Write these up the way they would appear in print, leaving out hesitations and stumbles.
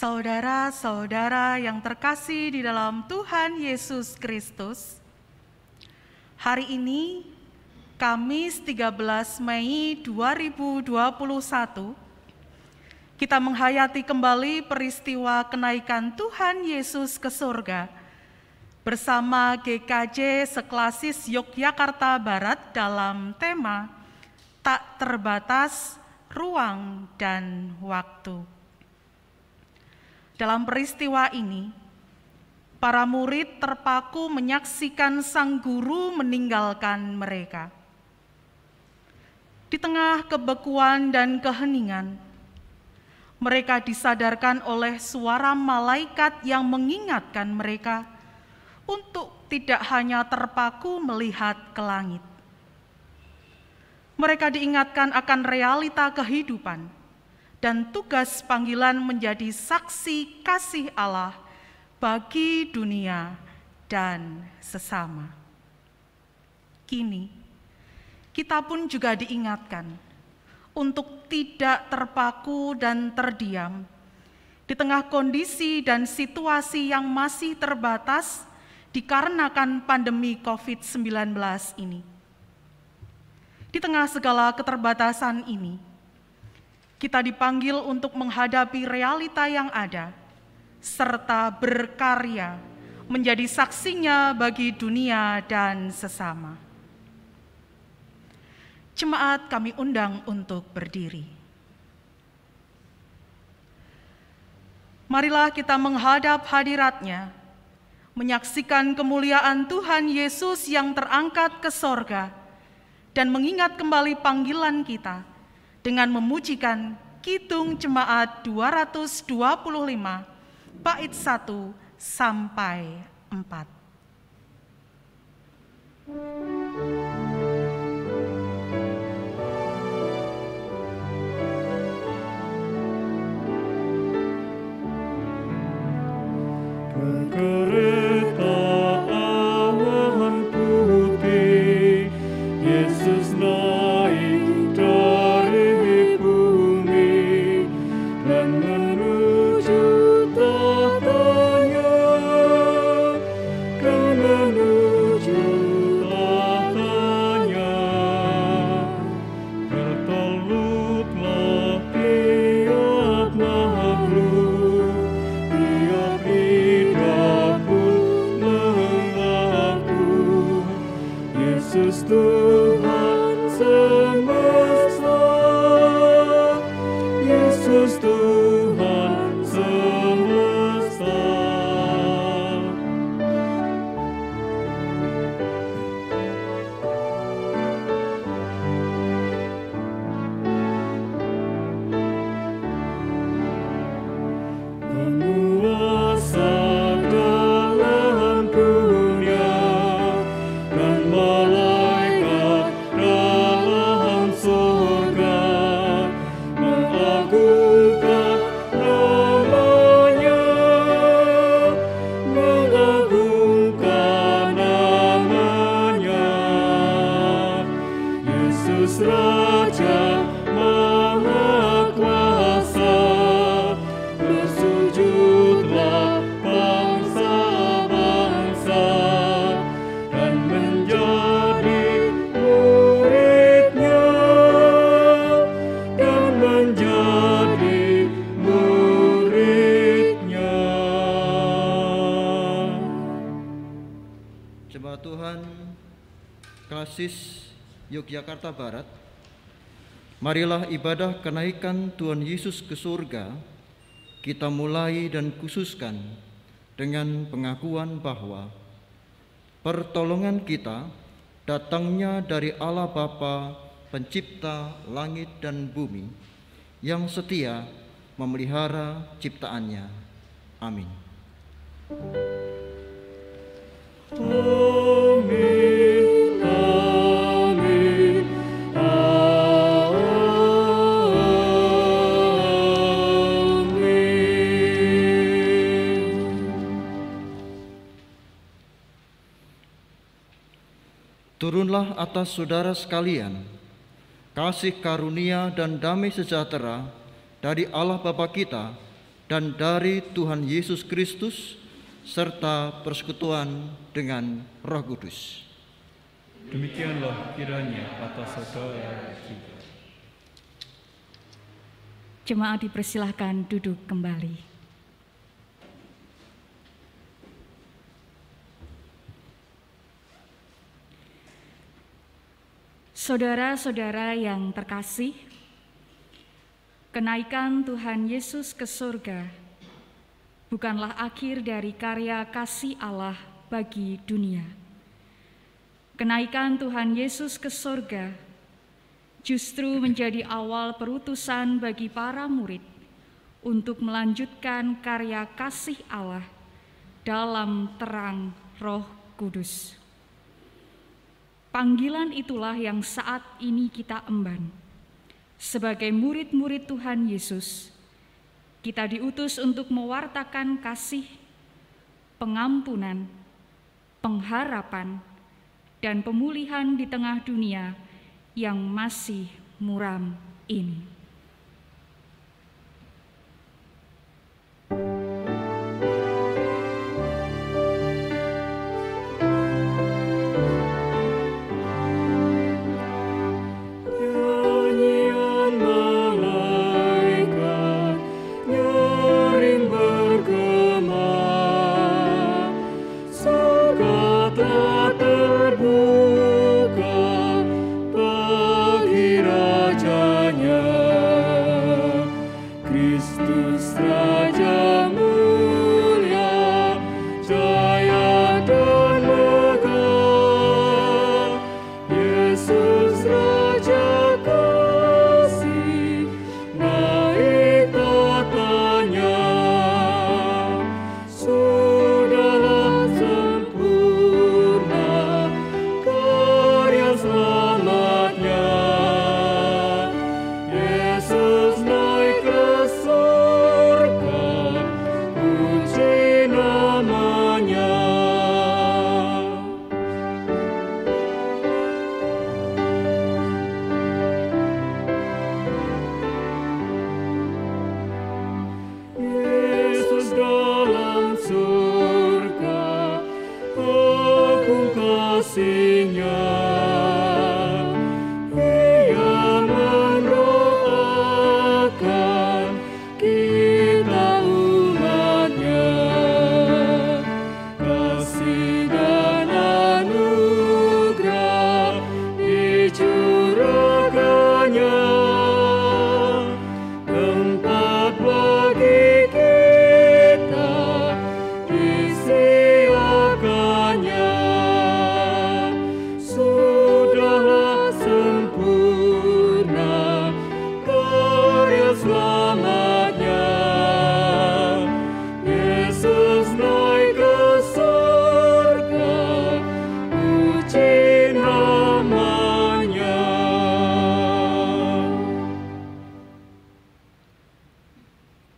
Saudara-saudara yang terkasih di dalam Tuhan Yesus Kristus, hari ini, Kamis 13 Mei 2021, kita menghayati kembali peristiwa kenaikan Tuhan Yesus ke surga bersama GKJ Seklasis Yogyakarta Barat dalam tema Tak Terbatas Ruang dan Waktu. Dalam peristiwa ini, para murid terpaku menyaksikan sang guru meninggalkan mereka. Di tengah kebekuan dan keheningan, mereka disadarkan oleh suara malaikat yang mengingatkan mereka untuk tidak hanya terpaku melihat ke langit. Mereka diingatkan akan realita kehidupan dan tugas panggilan menjadi saksi kasih Allah bagi dunia dan sesama. Kini, kita pun juga diingatkan untuk tidak terpaku dan terdiam di tengah kondisi dan situasi yang masih terbatas dikarenakan pandemi COVID-19 ini. Di tengah segala keterbatasan ini, kita dipanggil untuk menghadapi realita yang ada, serta berkarya menjadi saksinya bagi dunia dan sesama. Jemaat kami undang untuk berdiri. Marilah kita menghadap hadirat-Nya, menyaksikan kemuliaan Tuhan Yesus yang terangkat ke sorga, dan mengingat kembali panggilan kita dengan memujikan Kidung Jemaat 225, bait 1 sampai 4. Kereta awan putih, Yesus naik dari bumi dan menuju tahtanya, dan menuju tahtanya. Bertelutlah tiap makhluk, tiap lidah pun mengaku, Yesus Tuhan semesta, Yesus Tuhan semesta. Penguasa dalam dunia dan malaikat dalam surga mengagungkan namanya, mengagungkan namanya. Yesus Raja Maha Kuasa, bersujudlah bangsa-bangsa dan menjadi murid-Nya, dan menjadi murid-Nya. Jemaat Tuhan Klasis Yogyakarta Barat, marilah ibadah kenaikan Tuhan Yesus ke surga kita mulai dan khususkan dengan pengakuan bahwa pertolongan kita datangnya dari Allah Bapa, Pencipta langit dan bumi, yang setia memelihara ciptaannya. Amin. Amin, amin, amin. Turunlah atas saudara sekalian kasih karunia dan damai sejahtera dari Allah Bapa kita dan dari Tuhan Yesus Kristus serta persekutuan dengan Roh Kudus. Demikianlah kiranya atas saudara kita. Jemaat dipersilahkan duduk kembali. Saudara-saudara yang terkasih, kenaikan Tuhan Yesus ke surga bukanlah akhir dari karya kasih Allah bagi dunia. Kenaikan Tuhan Yesus ke surga justru menjadi awal perutusan bagi para murid untuk melanjutkan karya kasih Allah dalam terang Roh Kudus. Panggilan itulah yang saat ini kita emban. Sebagai murid-murid Tuhan Yesus, kita diutus untuk mewartakan kasih, pengampunan, pengharapan, dan pemulihan di tengah dunia yang masih muram ini.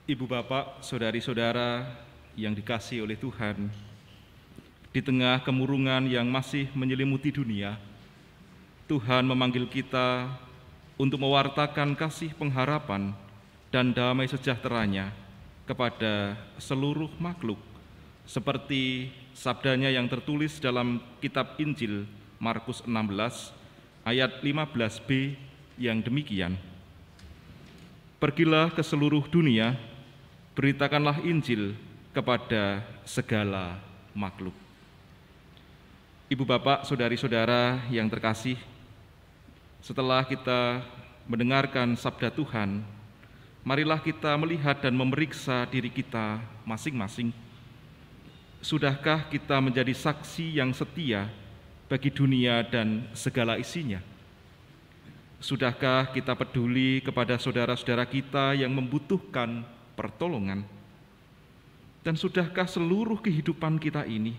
Ibu bapak, saudari-saudara yang dikasihi oleh Tuhan, di tengah kemurungan yang masih menyelimuti dunia, Tuhan memanggil kita untuk mewartakan kasih pengharapan dan damai sejahteranya kepada seluruh makhluk, seperti sabdanya yang tertulis dalam kitab Injil Markus 16 ayat 15b yang demikian. Pergilah ke seluruh dunia, beritakanlah Injil kepada segala makhluk. Ibu bapak, saudari-saudara yang terkasih, setelah kita mendengarkan sabda Tuhan, marilah kita melihat dan memeriksa diri kita masing-masing. Sudahkah kita menjadi saksi yang setia bagi dunia dan segala isinya? Sudahkah kita peduli kepada saudara-saudara kita yang membutuhkan pertolongan? Dan sudahkah seluruh kehidupan kita ini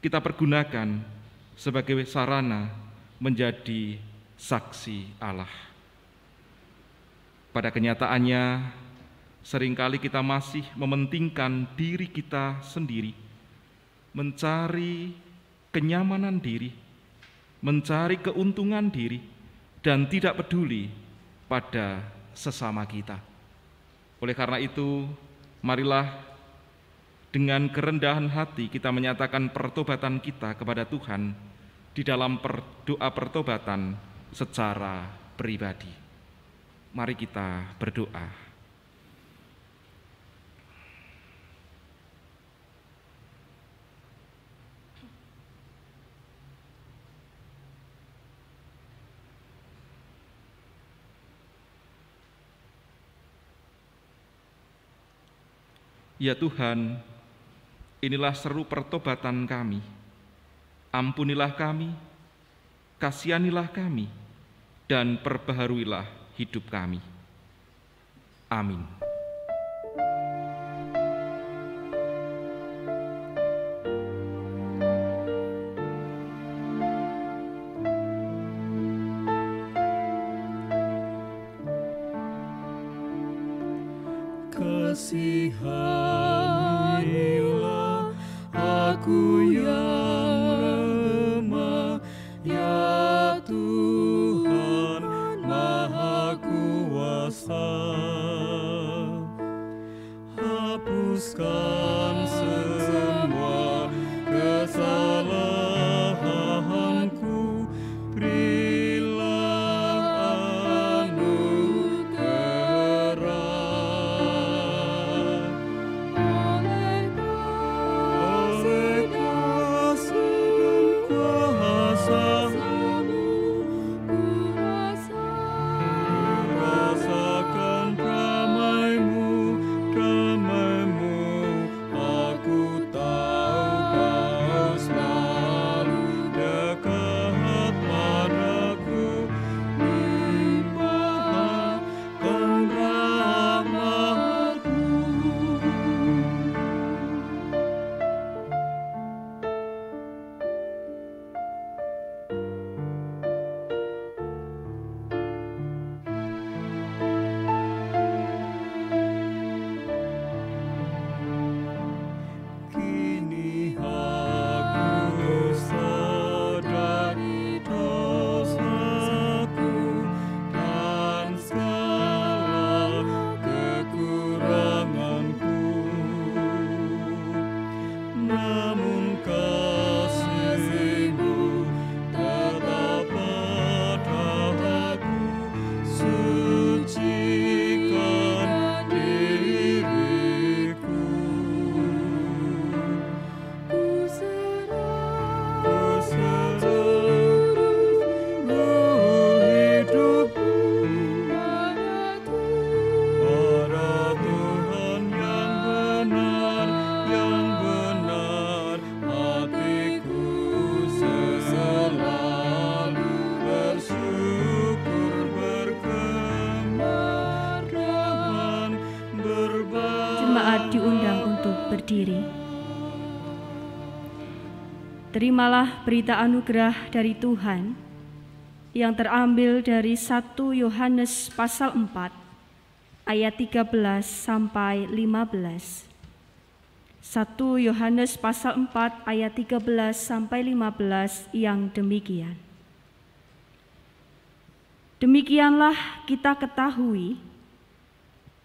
kita pergunakan sebagai sarana menjadi saksi Allah? Pada kenyataannya, seringkali kita masih mementingkan diri kita sendiri, mencari kenyamanan diri, mencari keuntungan diri, dan tidak peduli pada sesama kita. Oleh karena itu, marilah dengan kerendahan hati kita menyatakan pertobatan kita kepada Tuhan di dalam doa pertobatan secara pribadi. Mari kita berdoa. Ya Tuhan, inilah seru pertobatan kami. Ampunilah kami, kasihanilah kami, dan perbaharuilah hidup kami. Amin. Kasihanilah aku yang lemah, ya Tuhan Maha Kuasa. Hapuskan semua kesalahanku, berilah anugerah. Oleh kasih kuasa-Mu, rasakan damai-Mu, aku tahu Kau selalu dekat padaku, limpahkan rahmat-Mu. Kini aku sadari dosaku dan segala kekuranganku, namun kasih-Mu tetap padaku, sucikan diriku. Jemaat diundang untuk berdiri. Terimalah berita anugerah dari Tuhan yang terambil dari 1 Yohanes pasal 4 ayat 13 sampai 15. 1 Yohanes pasal 4 ayat 13 sampai 15 yang demikian. Demikianlah kita ketahui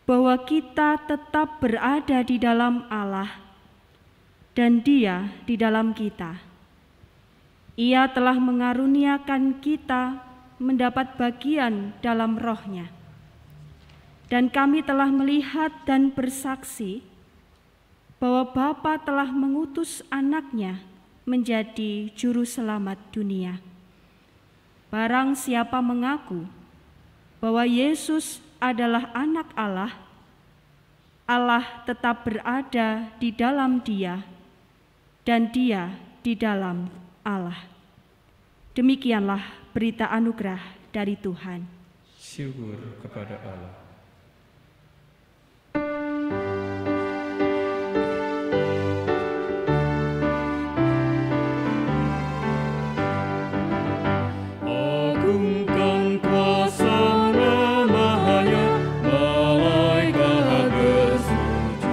bahwa kita tetap berada di dalam Allah dan Dia di dalam kita. Ia telah mengaruniakan kita mendapat bagian dalam Roh-Nya. Dan kami telah melihat dan bersaksi bahwa Bapa telah mengutus Anak-Nya menjadi juru selamat dunia. Barang siapa mengaku bahwa Yesus adalah Anak Allah, Allah tetap berada di dalam Dia dan Dia di dalam Allah. Demikianlah berita anugerah dari Tuhan. Syukur kepada Allah. Agungkan kuasa namanya, malaikat bersujud.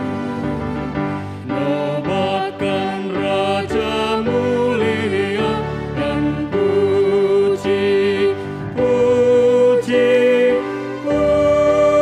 Nobatkan Raja mulia dan puji, puji, puji.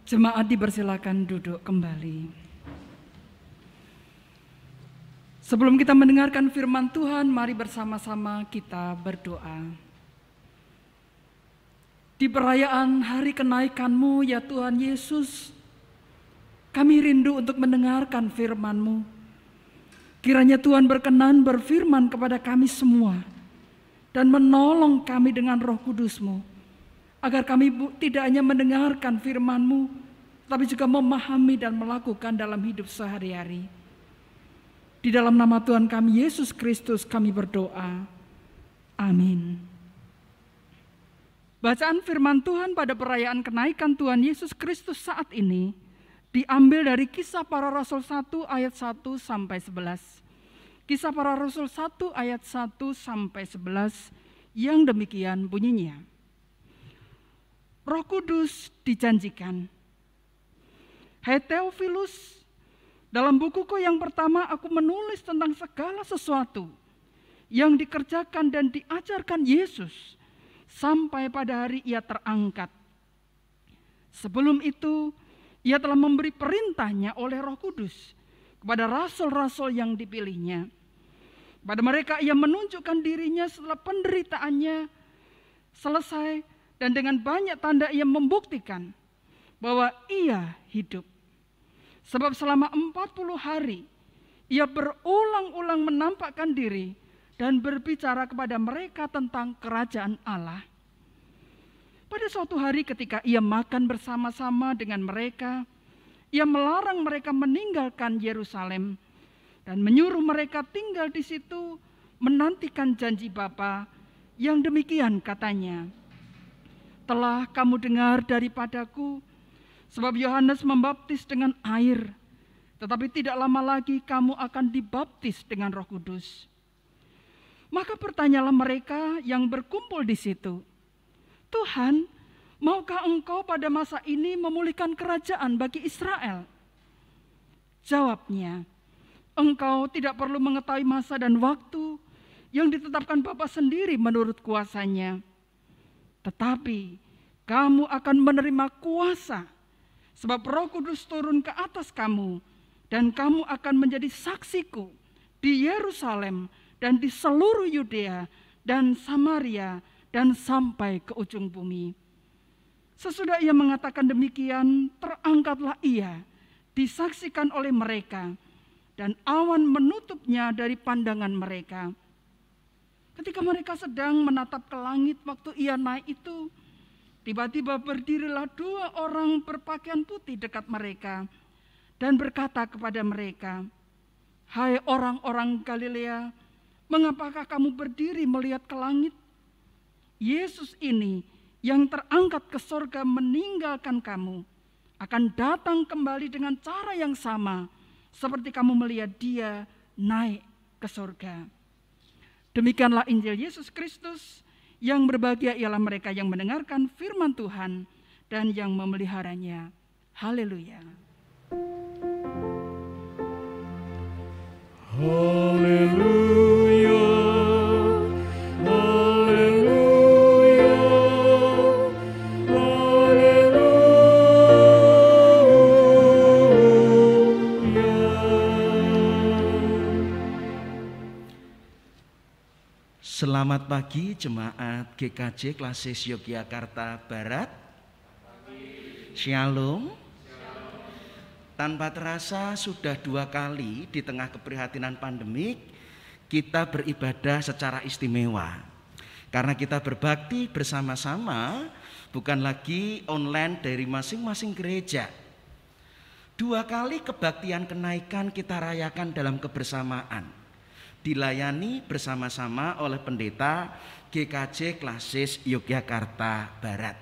Jemaat dipersilakan duduk kembali. Sebelum kita mendengarkan firman Tuhan, mari bersama-sama kita berdoa. Di perayaan hari kenaikan-Mu ya Tuhan Yesus, kami rindu untuk mendengarkan firman-Mu. Kiranya Tuhan berkenan berfirman kepada kami semua dan menolong kami dengan Roh Kudus-Mu, agar kami tidak hanya mendengarkan firman-Mu, tapi juga memahami dan melakukan dalam hidup sehari-hari. Di dalam nama Tuhan kami Yesus Kristus kami berdoa. Amin. Bacaan firman Tuhan pada perayaan kenaikan Tuhan Yesus Kristus saat ini diambil dari Kisah Para Rasul 1 ayat 1 sampai 11. Kisah Para Rasul 1 ayat 1 sampai 11 yang demikian bunyinya. Roh Kudus dijanjikan. Hai Theophilus, dalam bukuku yang pertama aku menulis tentang segala sesuatu yang dikerjakan dan diajarkan Yesus sampai pada hari ia terangkat. Sebelum itu, ia telah memberi perintahnya oleh Roh Kudus kepada rasul-rasul yang dipilihnya. Pada mereka ia menunjukkan dirinya setelah penderitaannya selesai, dan dengan banyak tanda ia membuktikan bahwa ia hidup. Sebab selama 40 hari ia berulang-ulang menampakkan diri dan berbicara kepada mereka tentang kerajaan Allah. Pada suatu hari ketika ia makan bersama-sama dengan mereka, ia melarang mereka meninggalkan Yerusalem dan menyuruh mereka tinggal di situ menantikan janji Bapa yang demikian katanya. Telah kamu dengar daripadaku, sebab Yohanes membaptis dengan air, tetapi tidak lama lagi kamu akan dibaptis dengan Roh Kudus. Maka bertanyalah mereka yang berkumpul di situ, Tuhan, maukah Engkau pada masa ini memulihkan kerajaan bagi Israel? Jawabnya, Engkau tidak perlu mengetahui masa dan waktu yang ditetapkan Bapa sendiri menurut kuasanya. Tetapi kamu akan menerima kuasa, sebab Roh Kudus turun ke atas kamu, dan kamu akan menjadi saksiku di Yerusalem dan di seluruh Yudea dan Samaria dan sampai ke ujung bumi. Sesudah ia mengatakan demikian, terangkatlah ia, disaksikan oleh mereka, dan awan menutupnya dari pandangan mereka. Ketika mereka sedang menatap ke langit waktu ia naik itu, tiba-tiba berdirilah 2 orang berpakaian putih dekat mereka dan berkata kepada mereka, Hai orang-orang Galilea, mengapakah kamu berdiri melihat ke langit? Yesus ini yang terangkat ke sorga meninggalkan kamu, akan datang kembali dengan cara yang sama seperti kamu melihat dia naik ke sorga. Demikianlah Injil Yesus Kristus, yang berbahagia ialah mereka yang mendengarkan firman Tuhan dan yang memeliharanya. Haleluya. Haleluya, haleluya, Selamat pagi jemaat GKJ Klasis Yogyakarta Barat. Shalom. Tanpa terasa sudah 2 kali di tengah keprihatinan pandemik kita beribadah secara istimewa. Karena kita berbakti bersama-sama, bukan lagi online dari masing-masing gereja. 2 kali kebaktian kenaikan kita rayakan dalam kebersamaan, dilayani bersama-sama oleh pendeta GKJ Klasis Yogyakarta Barat.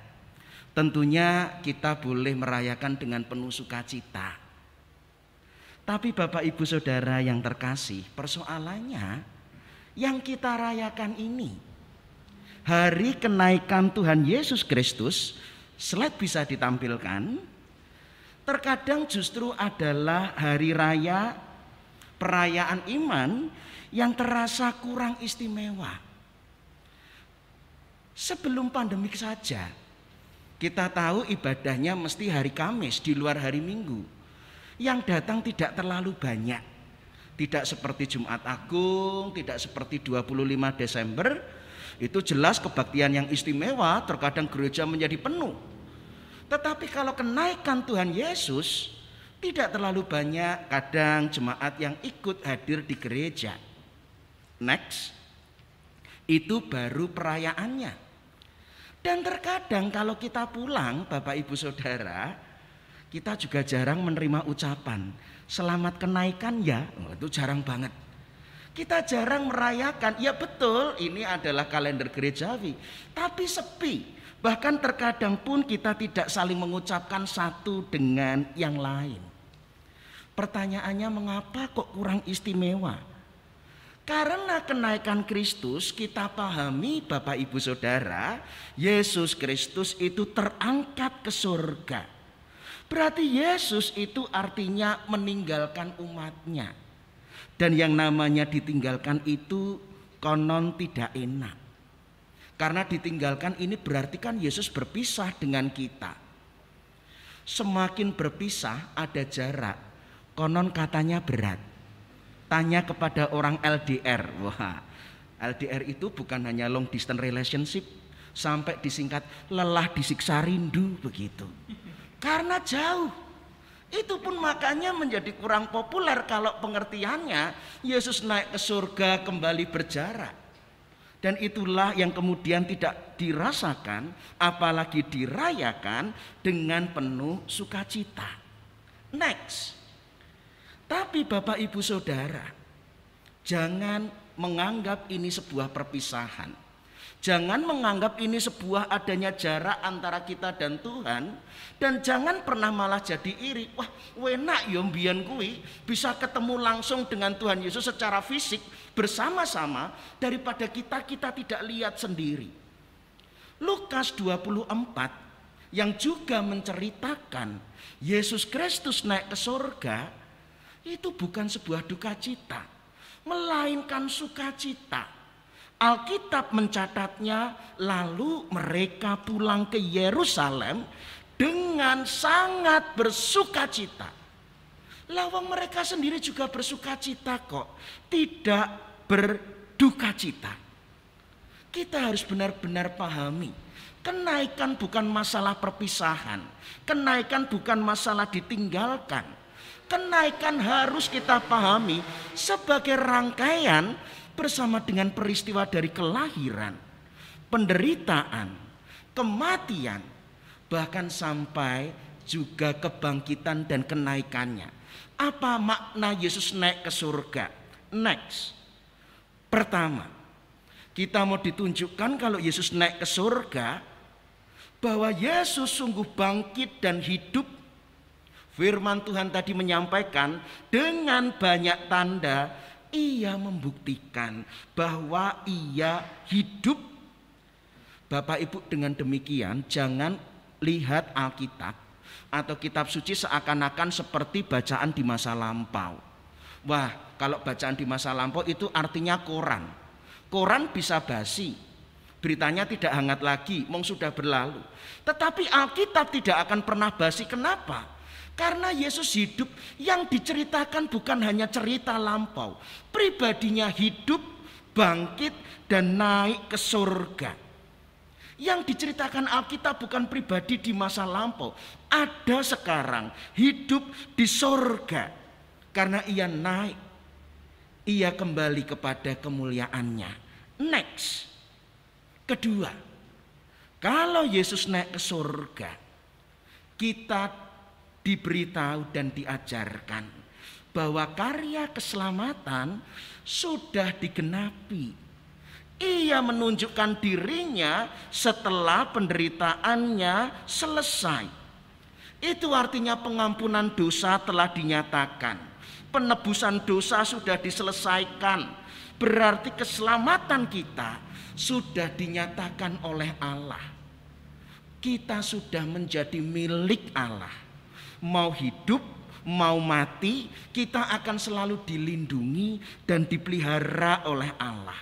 Tentunya kita boleh merayakan dengan penuh sukacita. Tapi Bapak Ibu Saudara yang terkasih, persoalannya yang kita rayakan ini, hari kenaikan Tuhan Yesus Kristus, slide bisa ditampilkan, terkadang justru adalah hari raya perayaan iman yang terasa kurang istimewa. Sebelum pandemik saja, Kita tahu ibadahnya mesti hari Kamis di luar hari Minggu. Yang datang tidak terlalu banyak. Tidak seperti Jumat Agung, tidak seperti 25 Desember. Itu jelas kebaktian yang istimewa, terkadang gereja menjadi penuh. Tetapi kalau kenaikan Tuhan Yesus, tidak terlalu banyak kadang jemaat yang ikut hadir di gereja. Next, itu baru perayaannya. Dan terkadang kalau kita pulang, Bapak Ibu Saudara, kita juga jarang menerima ucapan selamat kenaikan ya. Itu jarang banget. Kita jarang merayakan. Ya betul, ini adalah kalender gerejawi, tapi sepi. Bahkan terkadang pun kita tidak saling mengucapkan satu dengan yang lain. Pertanyaannya, mengapa kok kurang istimewa? Karena kenaikan Kristus kita pahami Bapak Ibu Saudara, Yesus Kristus itu terangkat ke surga. Berarti Yesus itu artinya meninggalkan umatnya. Dan yang namanya ditinggalkan itu konon tidak enak. Karena ditinggalkan ini berarti kan Yesus berpisah dengan kita. Semakin berpisah ada jarak, konon katanya berat. Tanya kepada orang LDR. Wah, LDR itu bukan hanya long distance relationship, sampai disingkat lelah disiksa rindu begitu. Karena jauh. Itu pun makanya menjadi kurang populer kalau pengertiannya Yesus naik ke surga kembali berjarak. Dan itulah yang kemudian tidak dirasakan, apalagi dirayakan dengan penuh sukacita. Next. Tapi Bapak Ibu Saudara, jangan menganggap ini sebuah perpisahan. Jangan menganggap ini sebuah adanya jarak antara kita dan Tuhan. Dan jangan pernah malah jadi iri. Wah, enak ya mbiyen kuwi bisa ketemu langsung dengan Tuhan Yesus secara fisik bersama-sama daripada kita tidak lihat sendiri. Lukas 24 yang juga menceritakan Yesus Kristus naik ke surga, itu bukan sebuah duka cita, melainkan sukacita. Alkitab mencatatnya, lalu mereka pulang ke Yerusalem dengan sangat bersukacita. Lawang mereka sendiri juga bersukacita kok, tidak berduka cita. Kita harus benar-benar pahami, kenaikan bukan masalah perpisahan, kenaikan bukan masalah ditinggalkan. Kenaikan harus kita pahami sebagai rangkaian bersama dengan peristiwa dari kelahiran, penderitaan, kematian, bahkan sampai juga kebangkitan dan kenaikannya. Apa makna Yesus naik ke surga? Next. Pertama, kita mau ditunjukkan kalau Yesus naik ke surga, bahwa Yesus sungguh bangkit dan hidup. Firman Tuhan tadi menyampaikan dengan banyak tanda ia membuktikan bahwa ia hidup. Bapak Ibu, dengan demikian jangan lihat Alkitab atau kitab suci seakan-akan seperti bacaan di masa lampau. Wah, kalau bacaan di masa lampau itu artinya koran. Koran bisa basi, beritanya tidak hangat lagi, mong sudah berlalu. Tetapi Alkitab tidak akan pernah basi. Kenapa? Karena Yesus hidup, yang diceritakan bukan hanya cerita lampau. Pribadinya hidup, bangkit, dan naik ke surga. Yang diceritakan Alkitab bukan pribadi di masa lampau. Ada sekarang, hidup di surga. Karena ia naik, ia kembali kepada kemuliaannya. Next. Kedua, kalau Yesus naik ke surga, kita diberitahu dan diajarkan bahwa karya keselamatan sudah digenapi. Ia menunjukkan dirinya setelah penderitaannya selesai. Itu artinya pengampunan dosa telah dinyatakan, penebusan dosa sudah diselesaikan. Berarti keselamatan kita sudah dinyatakan oleh Allah. Kita sudah menjadi milik Allah. Mau hidup, mau mati, kita akan selalu dilindungi dan dipelihara oleh Allah.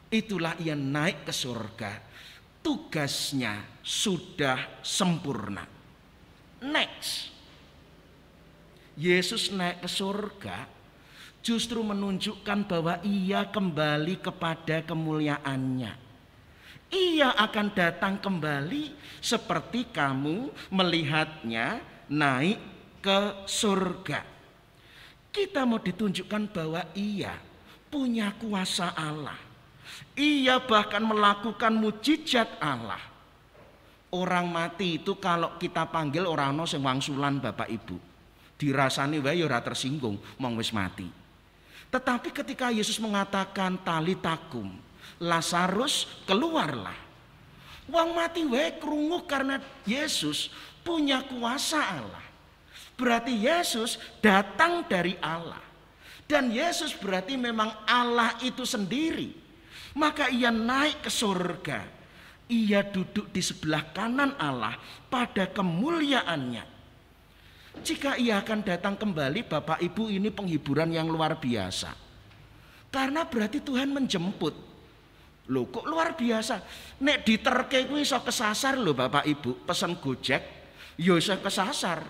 Itulah ia naik ke surga. tugasnya sudah sempurna. Next, Yesus naik ke surga justru menunjukkan bahwa ia kembali kepada kemuliaannya. Ia akan datang kembali seperti kamu melihatnya naik ke surga. Kita mau ditunjukkan bahwa ia punya kuasa Allah. Ia bahkan melakukan mujizat Allah. Orang mati itu kalau kita panggil orang no sing wangsulan Bapak Ibu, dirasani wae ya ora tersinggung, mong wis mati. Tetapi ketika Yesus mengatakan talitakum, Lazarus keluarlah. Wong mati wae krungu karena Yesus punya kuasa Allah. Berarti Yesus datang dari Allah. Dan Yesus berarti memang Allah itu sendiri. Maka ia naik ke surga. Ia duduk di sebelah kanan Allah pada kemuliaannya. Jika ia akan datang kembali, Bapak Ibu, ini penghiburan yang luar biasa. Karena berarti Tuhan menjemput. Loh kok luar biasa? Nek diterke kuwi iso kesasar loh Bapak Ibu, pesan Gojek, ya iso kesasar.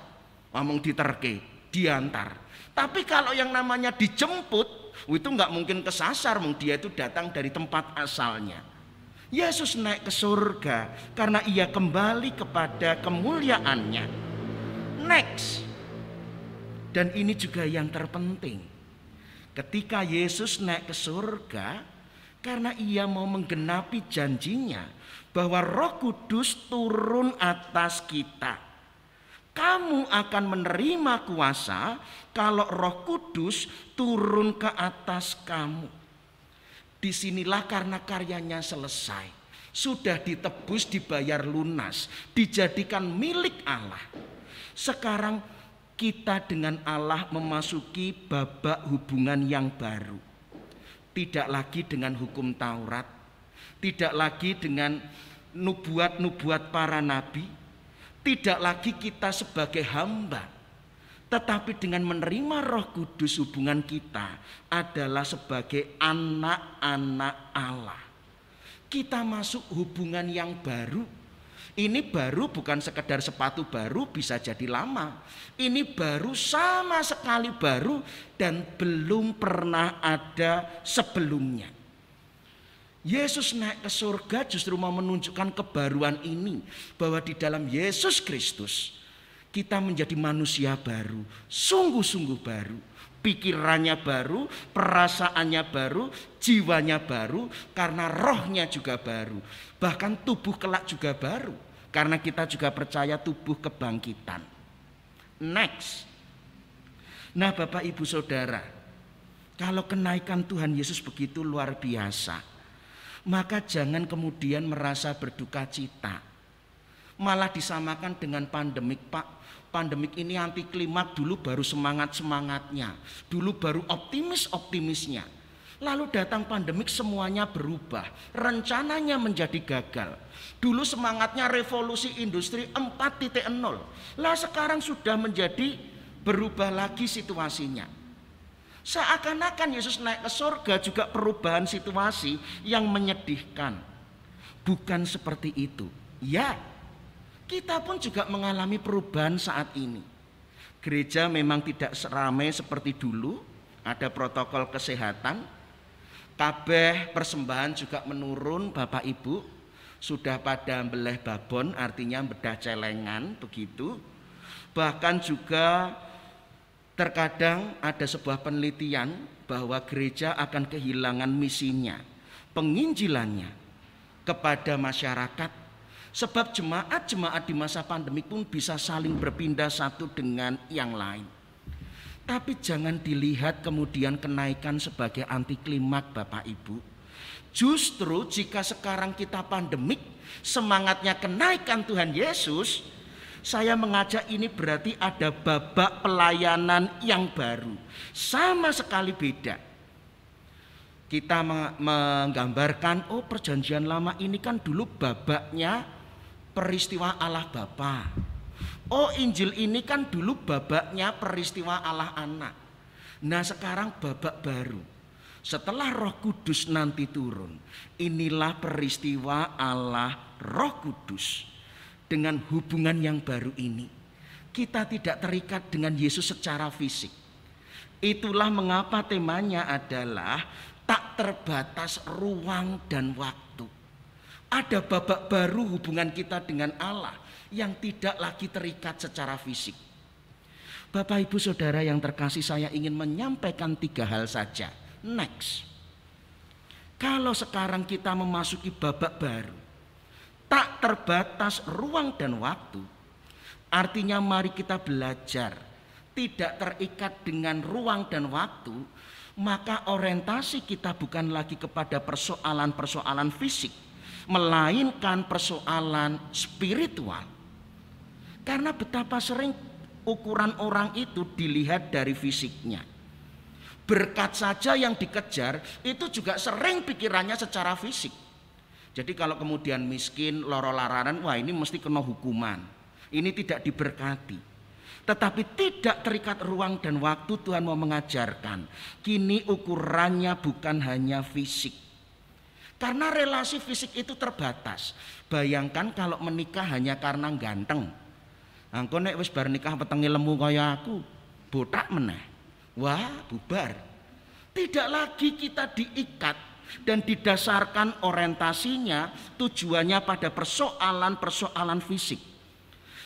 Ngomong diterke, diantar. Tapi kalau yang namanya dijemput, itu enggak mungkin kesasar, dia itu datang dari tempat asalnya. Yesus naik ke surga karena ia kembali kepada kemuliaannya. Next. Dan ini juga yang terpenting. Ketika Yesus naik ke surga, karena ia mau menggenapi janjinya bahwa Roh Kudus turun atas kita. Kamu akan menerima kuasa kalau Roh Kudus turun ke atas kamu. Disinilah karena karyanya selesai, sudah ditebus, dibayar lunas, dijadikan milik Allah. Sekarang kita dengan Allah memasuki babak hubungan yang baru. Tidak lagi dengan hukum Taurat, tidak lagi dengan nubuat-nubuat para nabi, tidak lagi kita sebagai hamba. Tetapi dengan menerima Roh Kudus, hubungan kita adalah sebagai anak-anak Allah. Kita masuk hubungan yang baru. Ini baru bukan sekedar sepatu baru, bisa jadi lama. Ini baru, sama sekali baru dan belum pernah ada sebelumnya. Yesus naik ke surga justru mau menunjukkan kebaruan ini. Bahwa di dalam Yesus Kristus kita menjadi manusia baru, sungguh-sungguh baru. Pikirannya baru, perasaannya baru, jiwanya baru, karena rohnya juga baru. Bahkan tubuh kelak juga baru, karena kita juga percaya tubuh kebangkitan. Next. Nah Bapak Ibu Saudara, kalau kenaikan Tuhan Yesus begitu luar biasa, maka jangan kemudian merasa berduka cita. Malah disamakan dengan pandemik, Pak. Pandemik ini anti klimak, dulu baru semangat-semangatnya, dulu baru optimis-optimisnya. Lalu datang pandemik, semuanya berubah, rencananya menjadi gagal. Dulu semangatnya revolusi industri 4.0, lah sekarang sudah menjadi berubah lagi situasinya. Seakan-akan Yesus naik ke surga juga perubahan situasi yang menyedihkan. Bukan seperti itu. Ya, kita pun juga mengalami perubahan saat ini. Gereja memang tidak seramai seperti dulu, ada protokol kesehatan. Kabeh persembahan juga menurun Bapak Ibu. Sudah pada beleh babon, artinya bedah celengan begitu. Bahkan juga terkadang ada sebuah penelitian bahwa gereja akan kehilangan misinya, penginjilannya kepada masyarakat. Sebab jemaat-jemaat di masa pandemi pun bisa saling berpindah satu dengan yang lain. Tapi jangan dilihat kemudian kenaikan sebagai anti klimak Bapak Ibu. Justru jika sekarang kita pandemik, semangatnya kenaikan Tuhan Yesus, saya mengajak ini berarti ada babak pelayanan yang baru. Sama sekali beda. Kita menggambarkan, oh perjanjian lama ini kan dulu babaknya peristiwa Allah Bapa. Oh Injil ini kan dulu babaknya peristiwa Allah Anak. Nah sekarang babak baru. Setelah Roh Kudus nanti turun, inilah peristiwa Allah Roh Kudus. Dengan hubungan yang baru ini, kita tidak terikat dengan Yesus secara fisik. Itulah mengapa temanya adalah tak terbatas ruang dan waktu. Ada babak baru hubungan kita dengan Allah yang tidak lagi terikat secara fisik. Bapak Ibu Saudara yang terkasih, saya ingin menyampaikan 3 hal saja. Next. Kalau sekarang kita memasuki babak baru, tak terbatas ruang dan waktu, artinya mari kita belajar tidak terikat dengan ruang dan waktu, maka orientasi kita bukan lagi kepada persoalan-persoalan fisik, melainkan persoalan spiritual. Karena betapa sering ukuran orang itu dilihat dari fisiknya. Berkat saja yang dikejar itu juga sering pikirannya secara fisik. Jadi kalau kemudian miskin, loro-laranan, wah ini mesti kena hukuman. Ini tidak diberkati. Tetapi tidak terikat ruang dan waktu, Tuhan mau mengajarkan. Kini ukurannya bukan hanya fisik. Karena relasi fisik itu terbatas. Bayangkan kalau menikah hanya karena ganteng. Engko nek wis bar nikah petenge lemu kaya aku, botak meneh. Wah, bubar. Tidak lagi kita diikat dan didasarkan orientasinya, tujuannya pada persoalan-persoalan fisik.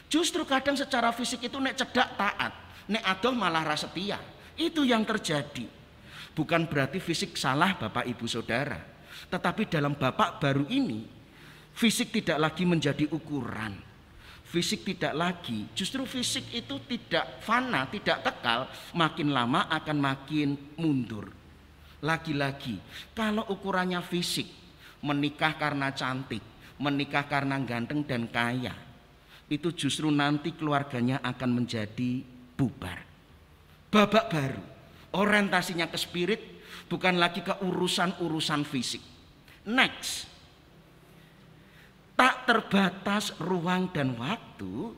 Justru kadang secara fisik itu nek cedak taat, nek adoh malah ra setia. Itu yang terjadi. Bukan berarti fisik salah Bapak Ibu Saudara, tetapi dalam babak baru ini fisik tidak lagi menjadi ukuran. Fisik tidak lagi, justru fisik itu tidak fana, tidak kekal, makin lama akan makin mundur. Lagi-lagi, kalau ukurannya fisik, menikah karena cantik, menikah karena ganteng dan kaya, itu justru nanti keluarganya akan menjadi bubar. Babak baru, orientasinya ke spirit, bukan lagi ke urusan-urusan fisik. Next. Tak terbatas ruang dan waktu,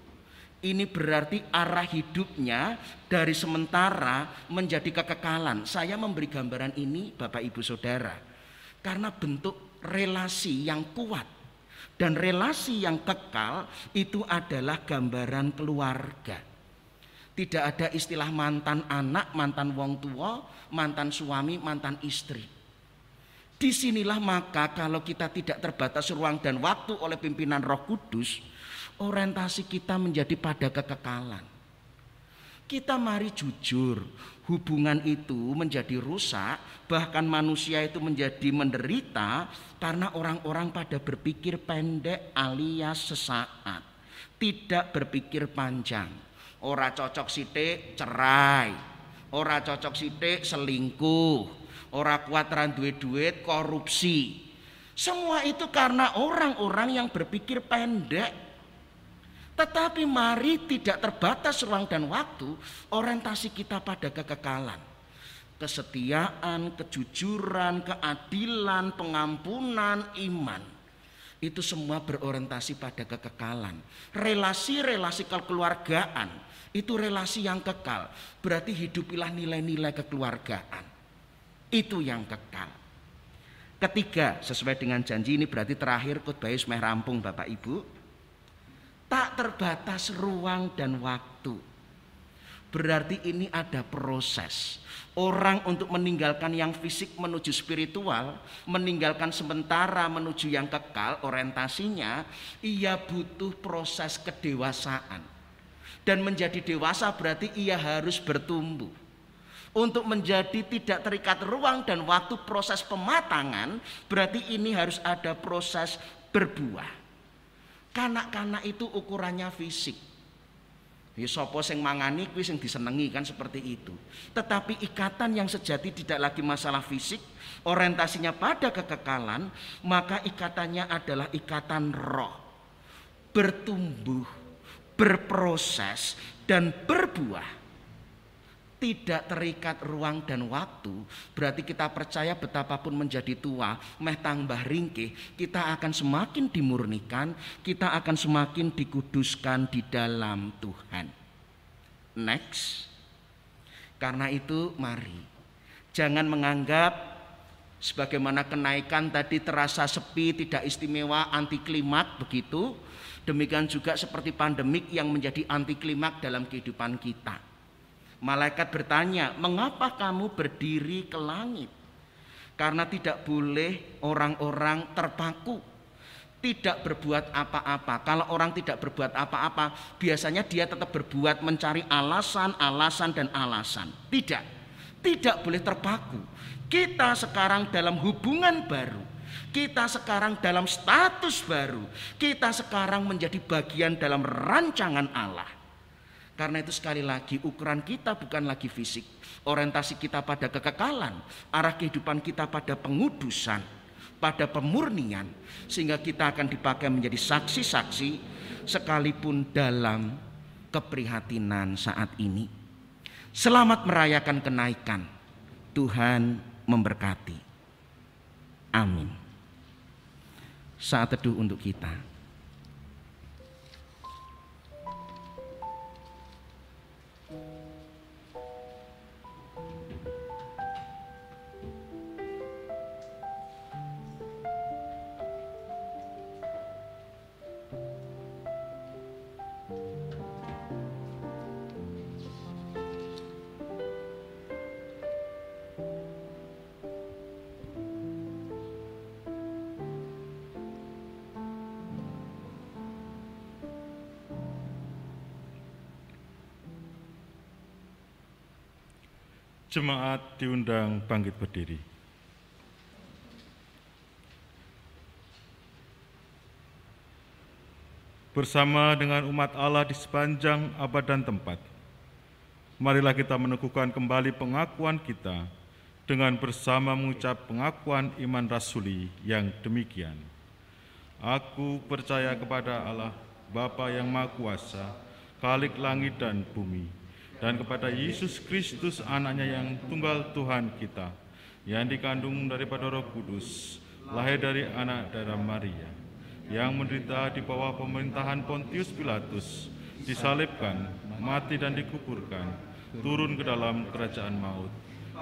ini berarti arah hidupnya dari sementara menjadi kekekalan. Saya memberi gambaran ini Bapak Ibu Saudara karena bentuk relasi yang kuat dan relasi yang kekal itu adalah gambaran keluarga. Tidak ada istilah mantan anak, mantan wong tua, mantan suami, mantan istri. Disinilah maka kalau kita tidak terbatas ruang dan waktu oleh pimpinan Roh Kudus, orientasi kita menjadi pada kekekalan. Kita mari jujur, hubungan itu menjadi rusak, bahkan manusia itu menjadi menderita karena orang-orang pada berpikir pendek alias sesaat, tidak berpikir panjang. Ora cocok sithik cerai, ora cocok sithik selingkuh. Ora kuat ran duwe duit, korupsi. Semua itu karena orang-orang yang berpikir pendek. Tetapi mari tidak terbatas ruang dan waktu, orientasi kita pada kekekalan. Kesetiaan, kejujuran, keadilan, pengampunan, iman. Itu semua berorientasi pada kekekalan. Relasi-relasi kekeluargaan, itu relasi yang kekal. Berarti hidupilah nilai-nilai kekeluargaan. Itu yang kekal. Ketiga, sesuai dengan janji ini berarti terakhir khotbah semeh rampung Bapak Ibu. Tak terbatas ruang dan waktu. Berarti ini ada proses. Orang untuk meninggalkan yang fisik menuju spiritual, meninggalkan sementara menuju yang kekal orientasinya, ia butuh proses kedewasaan. Dan menjadi dewasa berarti ia harus bertumbuh. Untuk menjadi tidak terikat ruang dan waktu proses pematangan, berarti ini harus ada proses berbuah. Kanak-kanak itu ukurannya fisik. Ya sapa sing mangani kuwi sing disenengi kan seperti itu. Tetapi ikatan yang sejati tidak lagi masalah fisik, orientasinya pada kekekalan, maka ikatannya adalah ikatan roh. Bertumbuh, berproses dan berbuah. Tidak terikat ruang dan waktu, berarti kita percaya betapapun menjadi tua, meh tambah ringkih, kita akan semakin dimurnikan, kita akan semakin dikuduskan di dalam Tuhan. Next. Karena itu mari, jangan menganggap Sebagaimana kenaikan tadi terasa sepi, tidak istimewa, anti klimak begitu, demikian juga seperti pandemik yang menjadi anti klimak dalam kehidupan kita. Malaikat bertanya, mengapa kamu berdiri ke langit? Karena tidak boleh orang-orang terpaku, tidak berbuat apa-apa. Kalau orang tidak berbuat apa-apa, biasanya dia tetap berbuat, mencari alasan dan alasan. Tidak boleh terpaku. Kita sekarang dalam hubungan baru, kita sekarang dalam status baru, kita sekarang menjadi bagian dalam rancangan Allah. Karena itu sekali lagi ukuran kita bukan lagi fisik, orientasi kita pada kekekalan, arah kehidupan kita pada pengudusan, pada pemurnian, sehingga kita akan dipakai menjadi saksi-saksi sekalipun dalam keprihatinan saat ini. Selamat merayakan kenaikan. Tuhan memberkati. Amin. Saat teduh untuk kita. Jemaat diundang bangkit berdiri. Bersama dengan umat Allah di sepanjang abad dan tempat, marilah kita meneguhkan kembali pengakuan kita dengan bersama mengucap pengakuan iman rasuli yang demikian. Aku percaya kepada Allah, Bapa yang Maha Kuasa, Khalik langit dan bumi, dan kepada Yesus Kristus anaknya yang tunggal Tuhan kita, yang dikandung daripada Roh Kudus, lahir dari anak darah Maria, yang menderita di bawah pemerintahan Pontius Pilatus, disalibkan, mati dan dikuburkan, turun ke dalam kerajaan maut.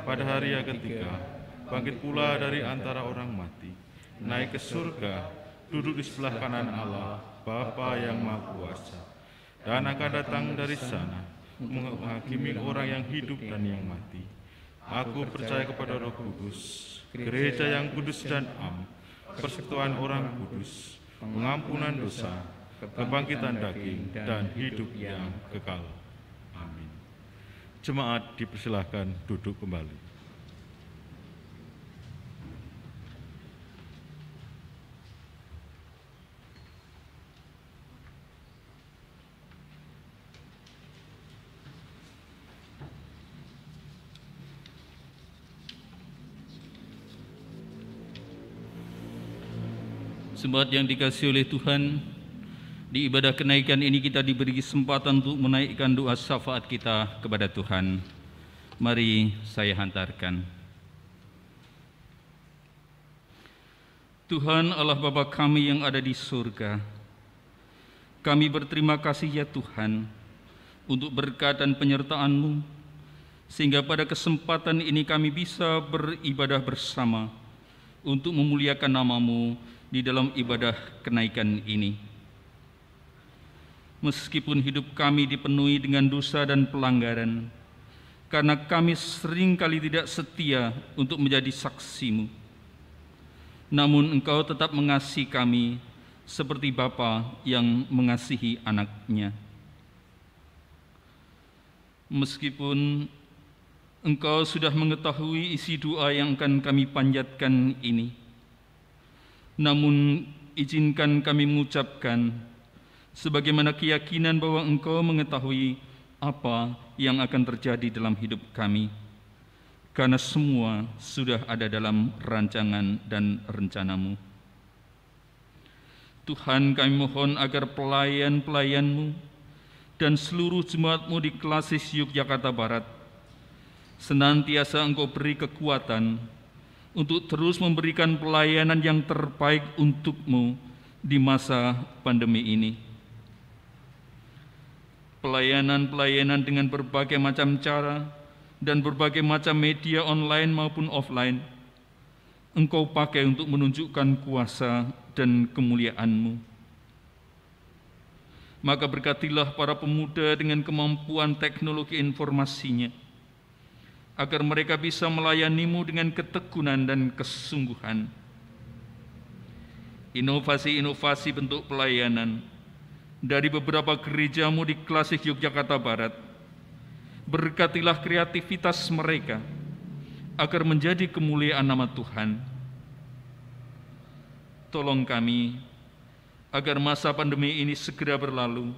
Pada hari yang ketiga, bangkit pula dari antara orang mati, naik ke surga, duduk di sebelah kanan Allah, Bapa yang Maha Kuasa, dan akan datang dari sana menghakimi orang yang hidup dan yang mati. Aku percaya kepada Roh Kudus, gereja yang kudus dan am, persekutuan orang kudus, pengampunan dosa, kebangkitan daging, dan hidup yang kekal. Amin. Jemaat dipersilahkan duduk kembali. Jemaat yang dikasihi oleh Tuhan, di ibadah kenaikan ini kita diberi kesempatan untuk menaikkan doa syafaat kita kepada Tuhan. Mari saya hantarkan. Tuhan Allah Bapa kami yang ada di surga, kami berterima kasih ya Tuhan untuk berkat dan penyertaan-Mu, sehingga pada kesempatan ini kami bisa beribadah bersama untuk memuliakan nama-Mu di dalam ibadah kenaikan ini. Meskipun hidup kami dipenuhi dengan dosa dan pelanggaran, karena kami seringkali tidak setia untuk menjadi saksi-Mu, namun Engkau tetap mengasihi kami seperti Bapa yang mengasihi anaknya. Meskipun Engkau sudah mengetahui isi doa yang akan kami panjatkan ini, namun izinkan kami mengucapkan sebagaimana keyakinan bahwa Engkau mengetahui apa yang akan terjadi dalam hidup kami, karena semua sudah ada dalam rancangan dan rencana-Mu. Tuhan, kami mohon agar pelayan-pelayan-Mu dan seluruh jemaat-Mu di Klasis Yogyakarta Barat senantiasa Engkau beri kekuatan untuk terus memberikan pelayanan yang terbaik untuk-Mu di masa pandemi ini. Pelayanan-pelayanan dengan berbagai macam cara dan berbagai macam media online maupun offline, Engkau pakai untuk menunjukkan kuasa dan kemuliaan-Mu. Maka berkatilah para pemuda dengan kemampuan teknologi informasinya, agar mereka bisa melayani-Mu dengan ketekunan dan kesungguhan. Inovasi-inovasi bentuk pelayanan dari beberapa gereja-Mu di Klasik Yogyakarta Barat, berkatilah kreativitas mereka, agar menjadi kemuliaan nama Tuhan. Tolong kami, agar masa pandemi ini segera berlalu,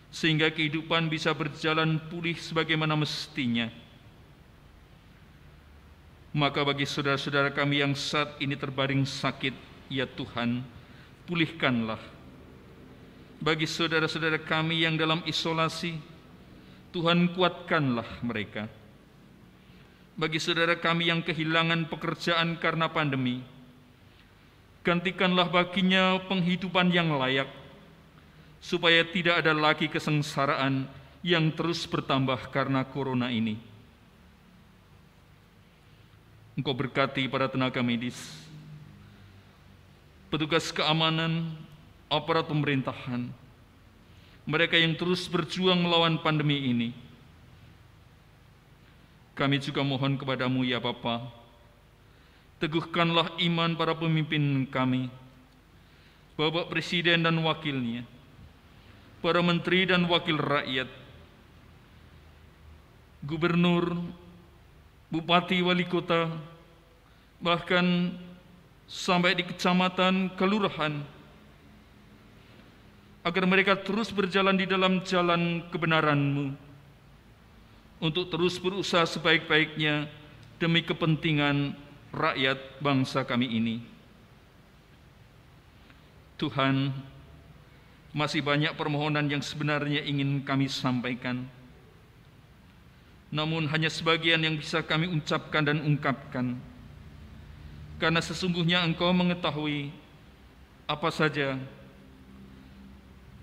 sehingga kehidupan bisa berjalan pulih sebagaimana mestinya. Maka bagi saudara-saudara kami yang saat ini terbaring sakit, ya Tuhan, pulihkanlah. Bagi saudara-saudara kami yang dalam isolasi, Tuhan kuatkanlah mereka. Bagi saudara kami yang kehilangan pekerjaan karena pandemi, gantikanlah baginya penghidupan yang layak, supaya tidak ada lagi kesengsaraan yang terus bertambah karena corona ini. Engkau berkati para tenaga medis, petugas keamanan, aparat pemerintahan, mereka yang terus berjuang melawan pandemi ini. Kami juga mohon kepadamu ya Bapa, teguhkanlah iman para pemimpin kami, Bapak Presiden dan wakilnya, para menteri dan wakil rakyat, gubernur, bupati, wali kota, bahkan sampai di kecamatan, kelurahan, agar mereka terus berjalan di dalam jalan kebenaran-Mu, untuk terus berusaha sebaik-baiknya demi kepentingan rakyat bangsa kami ini. Tuhan, masih banyak permohonan yang sebenarnya ingin kami sampaikan, namun hanya sebagian yang bisa kami ucapkan dan ungkapkan, karena sesungguhnya Engkau mengetahui apa saja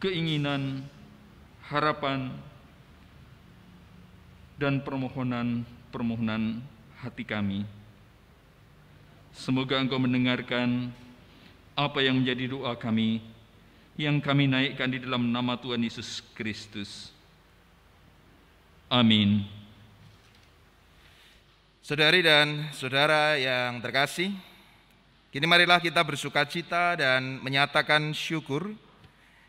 keinginan, harapan, dan permohonan hati kami. Semoga Engkau mendengarkan apa yang menjadi doa kami, yang kami naikkan di dalam nama Tuhan Yesus Kristus. Amin. Saudari dan saudara yang terkasih, kini marilah kita bersukacita dan menyatakan syukur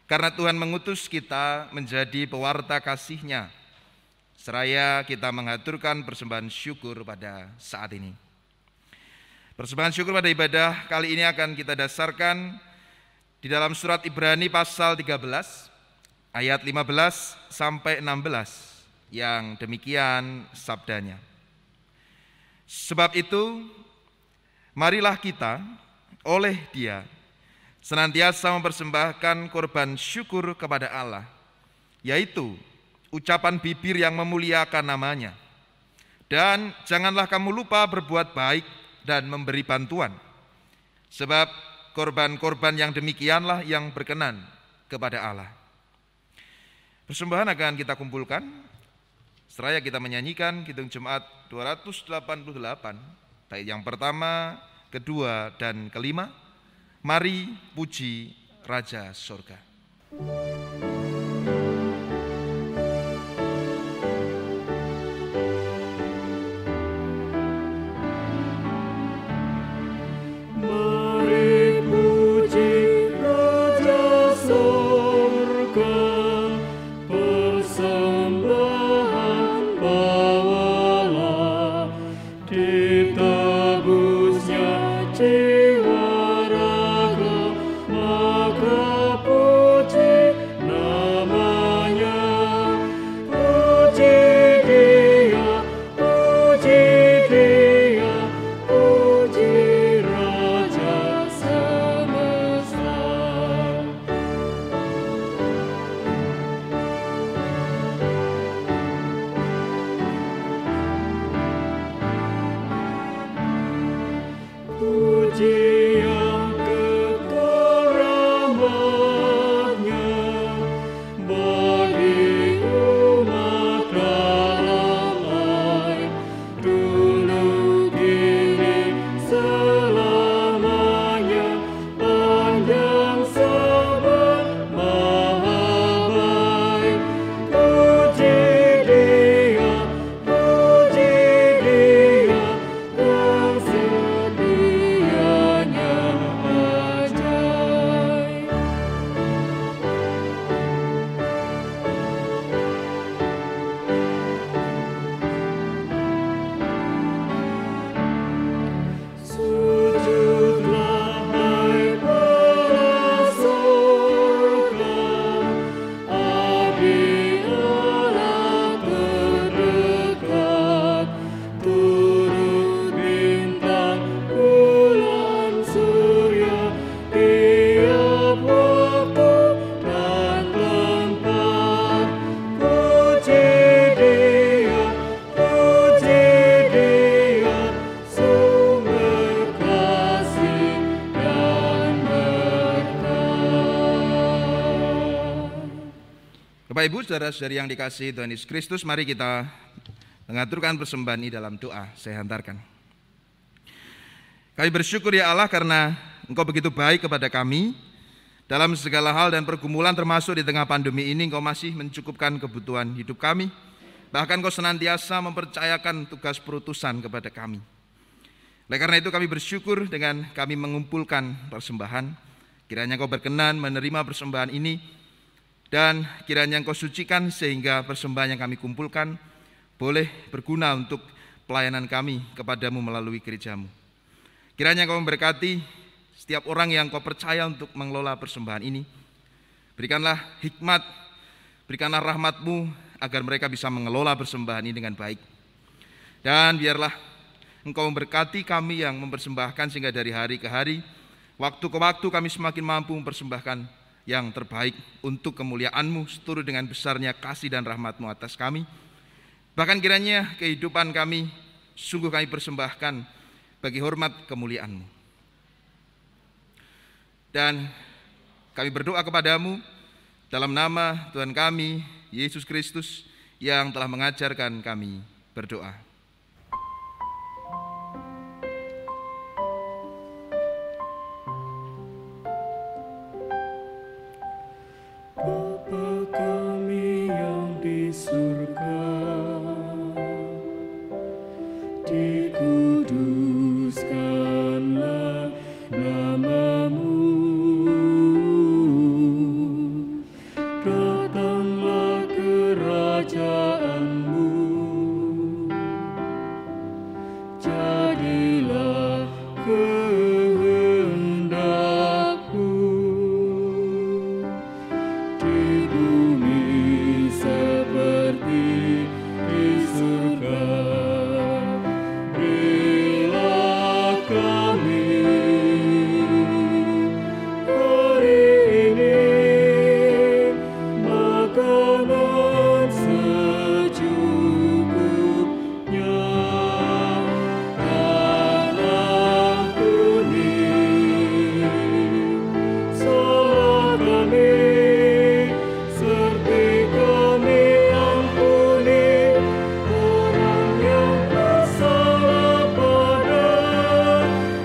karena Tuhan mengutus kita menjadi pewarta kasih-Nya, seraya kita mengaturkan persembahan syukur pada saat ini. Persembahan syukur pada ibadah kali ini akan kita dasarkan di dalam surat Ibrani pasal 13 ayat 15 sampai 16 yang demikian sabdanya. Sebab itu, marilah kita oleh Dia senantiasa mempersembahkan korban syukur kepada Allah, yaitu ucapan bibir yang memuliakan nama-Nya. Dan janganlah kamu lupa berbuat baik dan memberi bantuan, sebab korban-korban yang demikianlah yang berkenan kepada Allah. Persembahan akan kita kumpulkan seraya kita menyanyikan Kidung Jemaat 288, bait yang pertama, kedua, dan kelima. Mari puji Raja Sorga. Jiwa raga, maka puji Bapak Ibu, saudara-saudari yang dikasihi Tuhan Yesus Kristus, mari kita mengaturkan persembahan ini dalam doa. Saya hantarkan. Kami bersyukur ya Allah karena Engkau begitu baik kepada kami. Dalam segala hal dan pergumulan termasuk di tengah pandemi ini, Engkau masih mencukupkan kebutuhan hidup kami. Bahkan Engkau senantiasa mempercayakan tugas perutusan kepada kami. Oleh karena itu kami bersyukur dengan kami mengumpulkan persembahan. Kiranya Engkau berkenan menerima persembahan ini, dan kiranya Engkau sucikan sehingga persembahan yang kami kumpulkan boleh berguna untuk pelayanan kami kepadamu melalui gerejamu. Kiranya Engkau memberkati setiap orang yang Engkau percaya untuk mengelola persembahan ini. Berikanlah hikmat, berikanlah rahmat-Mu agar mereka bisa mengelola persembahan ini dengan baik. Dan biarlah Engkau memberkati kami yang mempersembahkan sehingga dari hari ke hari, waktu ke waktu kami semakin mampu mempersembahkan yang terbaik untuk kemuliaan-Mu seturut dengan besarnya kasih dan rahmat-Mu atas kami. Bahkan kiranya kehidupan kami sungguh kami persembahkan bagi hormat kemuliaan-Mu. Dan kami berdoa kepadamu dalam nama Tuhan kami, Yesus Kristus, yang telah mengajarkan kami berdoa. Bapa kami yang di surga, dikuduskanlah nama-Mu, datanglah kerajaan-Mu, jadilah kehendak-Mu di bumi seperti di surga. Berilah kami hari ini makanan secukupnya, dan ampuni salah kami seperti kami ampuni orang yang bersalah pada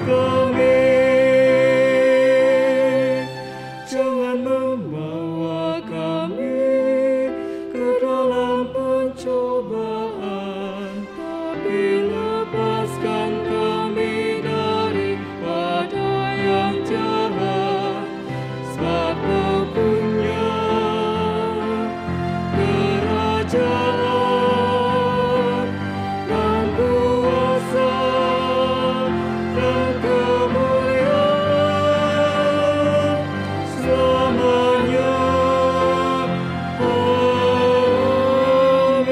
kami. Jangan membawa kami ke dalam pencobaan, tapi lepaskan kami daripada yang jahat. Sebab Kau punya kerajaan dan kuasa dan kemuliaan selamanya. Amin.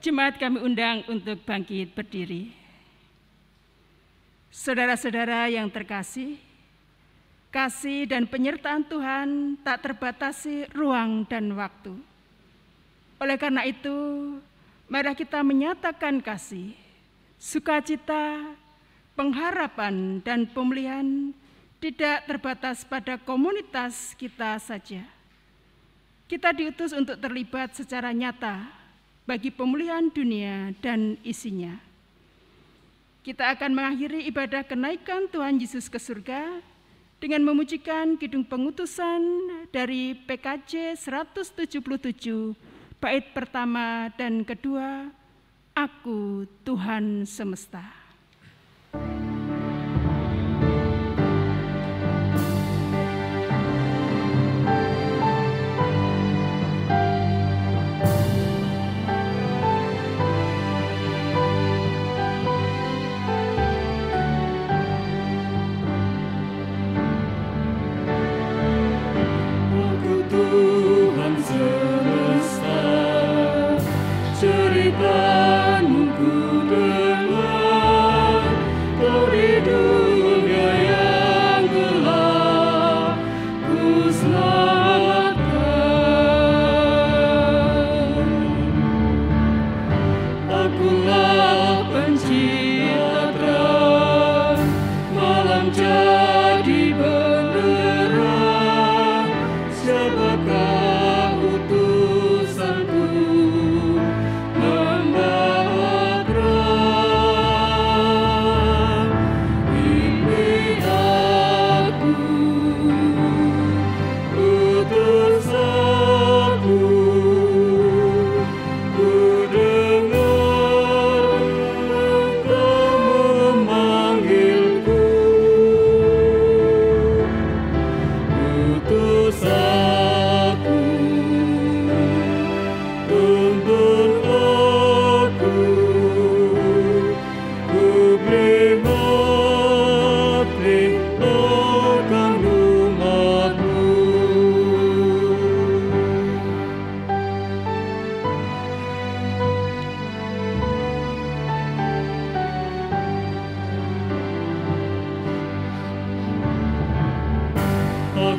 Jemaat kami undang untuk bangkit berdiri. Saudara-saudara yang terkasih, kasih dan penyertaan Tuhan tak terbatasi ruang dan waktu. Oleh karena itu, mari kita menyatakan kasih, sukacita, pengharapan, dan pemulihan tidak terbatas pada komunitas kita saja. Kita diutus untuk terlibat secara nyata bagi pemulihan dunia dan isinya. Kita akan mengakhiri ibadah kenaikan Tuhan Yesus ke surga dengan memujikan Kidung Pengutusan dari PKJ 177, bait pertama dan kedua, Aku Tuhan Semesta. Tuhan semesta, cerita-Mu ku dengar, Kau di dunia yang gelap ku selamatkan. Akulah pencipta terang, malam jadi benar.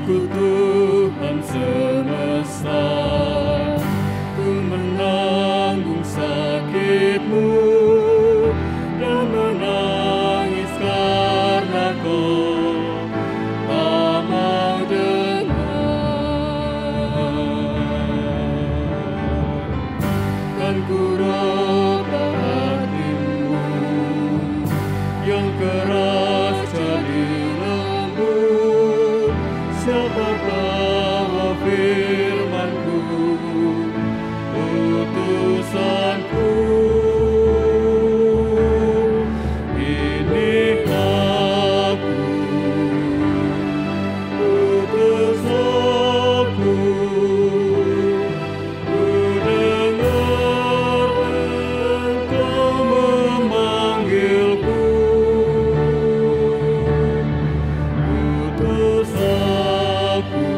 Aku Tuhan semesta, ku menanggung sakitmu dan menangis karena kau tak mau dengar. Dan ku raba hatimu yang keras jadi lembut. Siapa bawa firman-Ku, utusan-Ku. Ini aku, utus aku. Ku dengar Engkau memanggilku. Utus aku,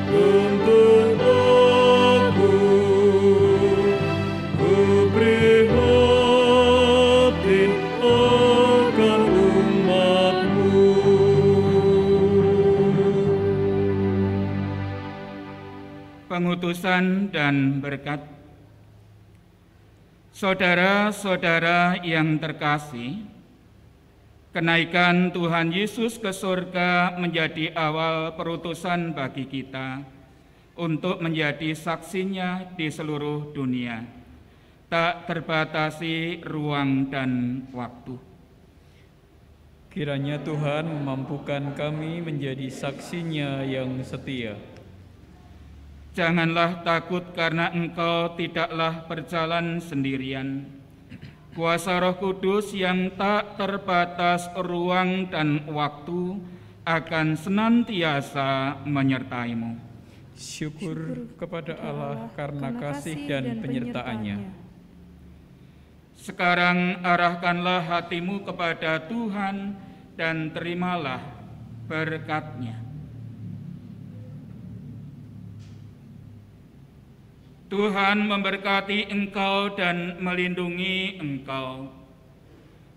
tuntun aku, ku prihatin akan umat-Mu. Pengutusan dan berkat. Saudara-saudara yang terkasih, kenaikan Tuhan Yesus ke surga menjadi awal perutusan bagi kita untuk menjadi saksinya di seluruh dunia, tak terbatasi ruang dan waktu. Kiranya Tuhan memampukan kami menjadi saksinya yang setia. Janganlah takut karena engkau tidaklah berjalan sendirian. Kuasa Roh Kudus yang tak terbatas ruang dan waktu akan senantiasa menyertaimu. Syukur kepada Allah karena kasih dan penyertaan-Nya. Sekarang arahkanlah hatimu kepada Tuhan dan terimalah berkat-Nya. Tuhan memberkati engkau dan melindungi engkau.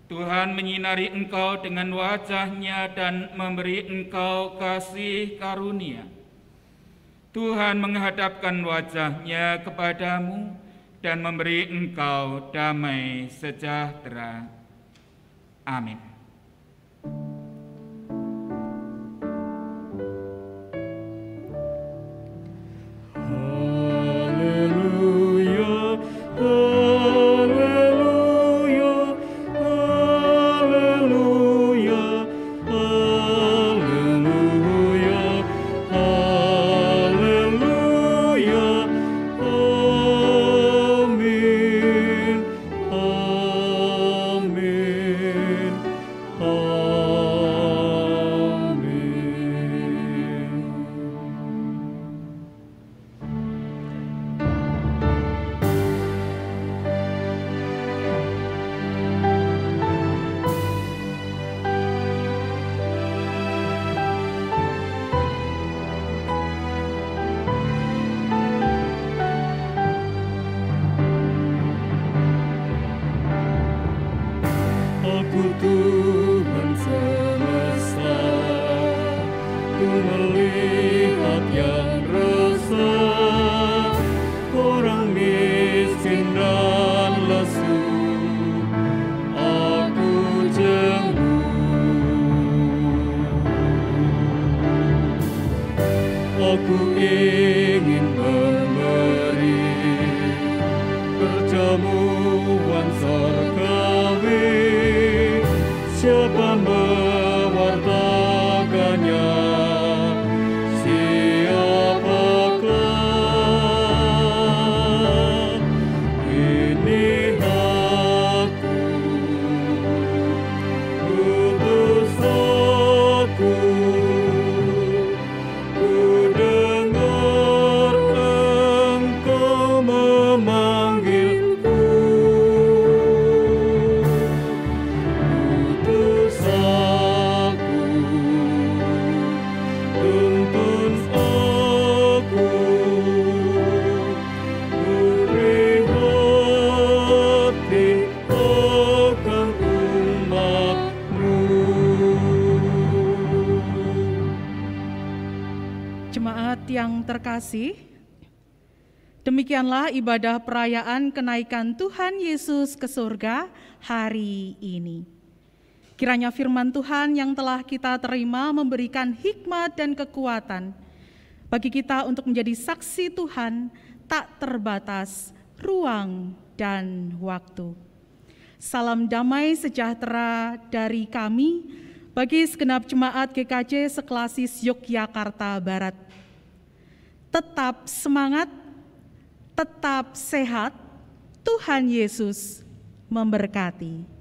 Tuhan menyinari engkau dengan wajah-Nya dan memberi engkau kasih karunia. Tuhan menghadapkan wajah-Nya kepadamu dan memberi engkau damai sejahtera. Amin. Aku Tuhan semesta, ku melihat yang resah, orang miskin dan lesu, aku jenguk. Aku ingin memberi perjamuan surgawi. Siapa mewartakannya? Siapakah? Ini aku, utus aku. Ku dengar Engkau memanggilku. yang terkasih, demikianlah ibadah perayaan kenaikan Tuhan Yesus ke surga hari ini. Kiranya firman Tuhan yang telah kita terima memberikan hikmat dan kekuatan bagi kita untuk menjadi saksi Tuhan tak terbatas ruang dan waktu. Salam damai sejahtera dari kami bagi segenap jemaat GKJ Seklasis Yogyakarta Barat. Tetap semangat, tetap sehat, Tuhan Yesus memberkati.